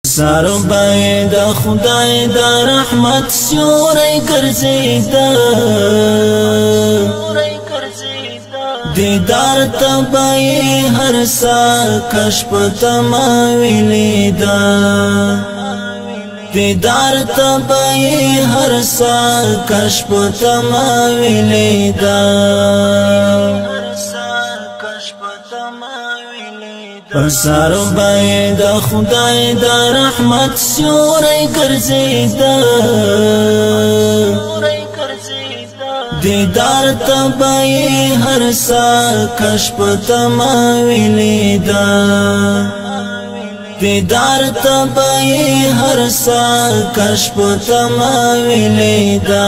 سر باید خدای دا رحمت سیوری ګرځیدا دیدار تبای هر سا کشف تماویلی دا دیدار تبای هر سا کشف تماویلی دا سر باید خدای دا رحمت سیوری ګرځیدا دیدار تبای هر سا کشف تماویلی دا دیدار تبای هر سا کشف تماویلی دا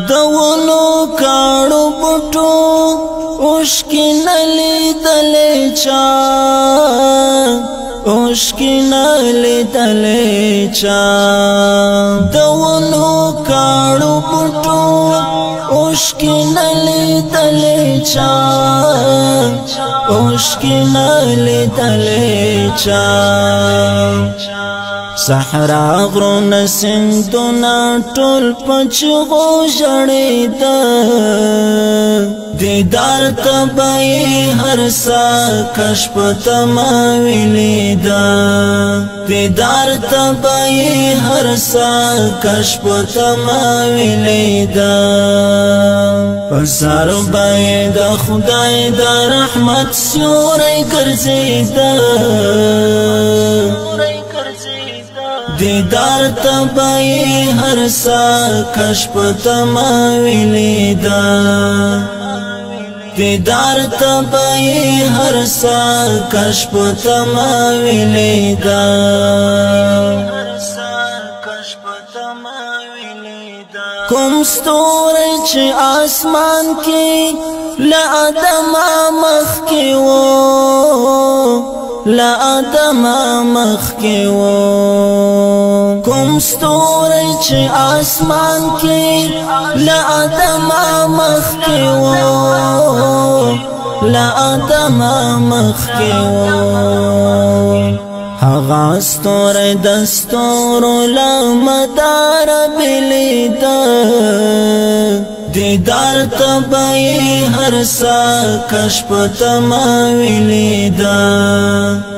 دونو کاړو بوټو اوشکی نلی دلې چا اوشکی نلی دلې چا دونو کاړو بوټو اوشکی نلی دلې چا اوشکی نلی دلې چا صحرا غرون سندونا ټول پچغو ژړېدا دیدار تبای هر سا کشف تماویلی دا دیدار تبای هر سا کشف تماویلی دا پسر باید خدای دا رحمت سیوری ګرځیدا دیدار تبای هر سا کشف تماویلی دا دیدار تبای هر سا کشف تماویلی دا کوم ستوری چې آسمان کې له آدم مخکې وو لا آدم مخکې وو کوم ستوری چې آسمان کې لا آدم مخکې وو لا آدم مخکې وو هغه ستوری د ستورو له مداره بېلېده دیدار تبای هر سا کشف تماویلی دا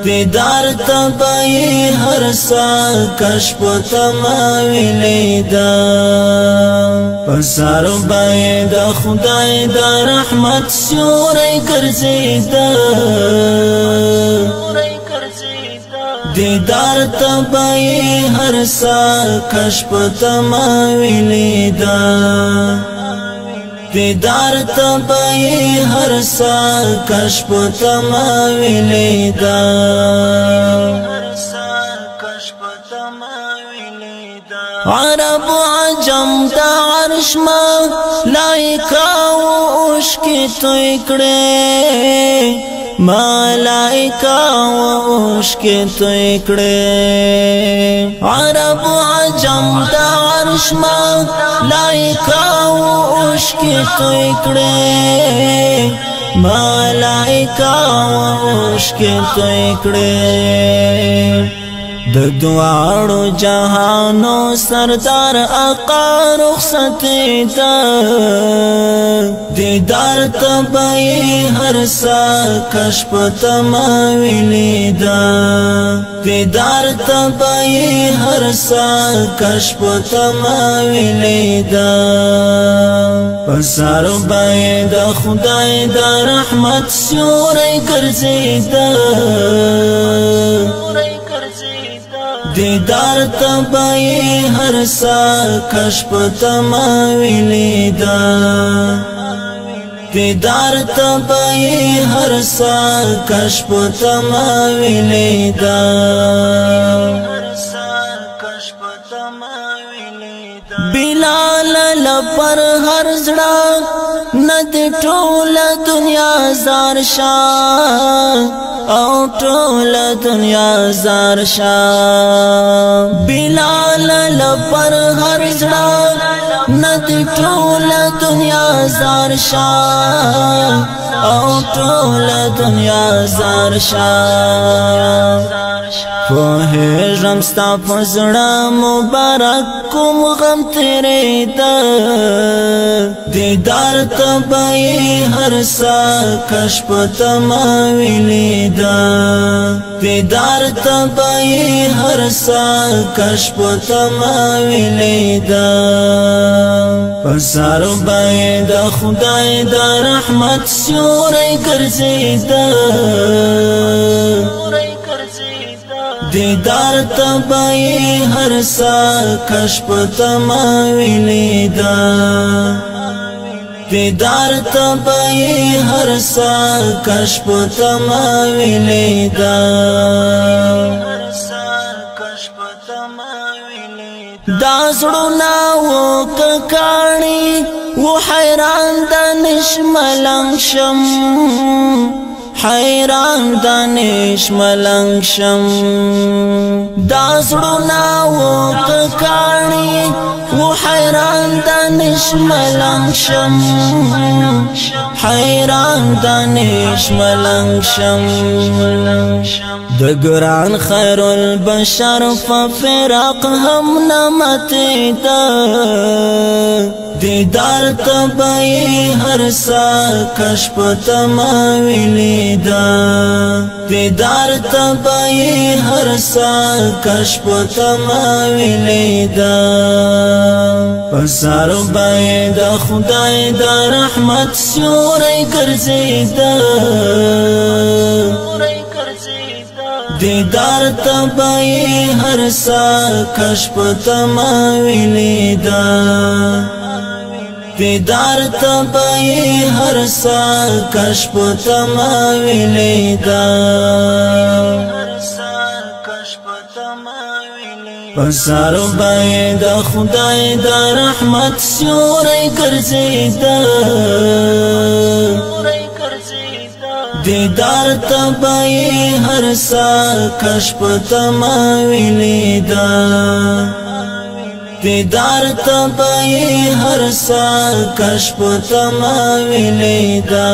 دیدار تبای هر سا کشف تماویلی دا پسر باید خدای دا رحمت سیوری ګرځیدا دیدار تبای هر سا کشف تماویلی دا دیدار تبای هر سا کشف تماویلی دا عرب و عجم دا عرش ما لائکا و اوشکی توی کړي ملائکہ و اوشکی توی کړي عرب و عجم دا عرش ما لائکہ و اوشکی توی کړي ملائکہ و اوشکی توی کړي د دواړو جهانو سردار آقا رخصت دا دیدار تبای هر سا کشف تماویلی دا دیدار تبای هر سا کشف تماویلی دا پسر باید خدای دا رحمت سیوری ګرځیدا دیدار تبای هر سا کشف تماویلی دا دیدار تبای هر سا کشف تماویلی دا بلال لپر هر زړه ند ټول دنیا زار شاه او ټول دنیا زار شاه بلال لپر هر زړه ند ټول دنیا زار شاه او ټول دنیا زار شاه پوهیږم ستا په زړه مبارک کوم غم تېرېده دیدار ته به یې هر سا کشف تما ویلیده دیدار ته به یې هر سا کشف تما ویلیده په سر به یې د خدای د رحمت سیوری ګرځېده دیدار ته به یې هر سا کشف تما ویلیده دیدار ته به یې هر سا کشف تما ویلیده دا زړونه و ککاڼي و حیران دانش ملنګ شم حیران دانش ملنګ شم دا زړونه و ککاڼي و حیران دانش ملنګ شم حیران دانش ملنګ شم د ګران خیر البشر ففراق هم نمتیده دیدار ته به یې هر سا کشف تما ویلیده دیدار ته به یې هر سا کشف تما ویلیده په سر به یې د خدای د رحمت سیوری ګرځېده دیدار ته به یې هر سا کشف تما ویلیده دیدار ته به یې هر سا کشف تما ویلیده په سر به یې د خدای د رحمت سیوری ګرځېده دیدار ته به یې هر سا کشف تما ویلیده دیدار ته به یې هر سا کشف تما ویلیده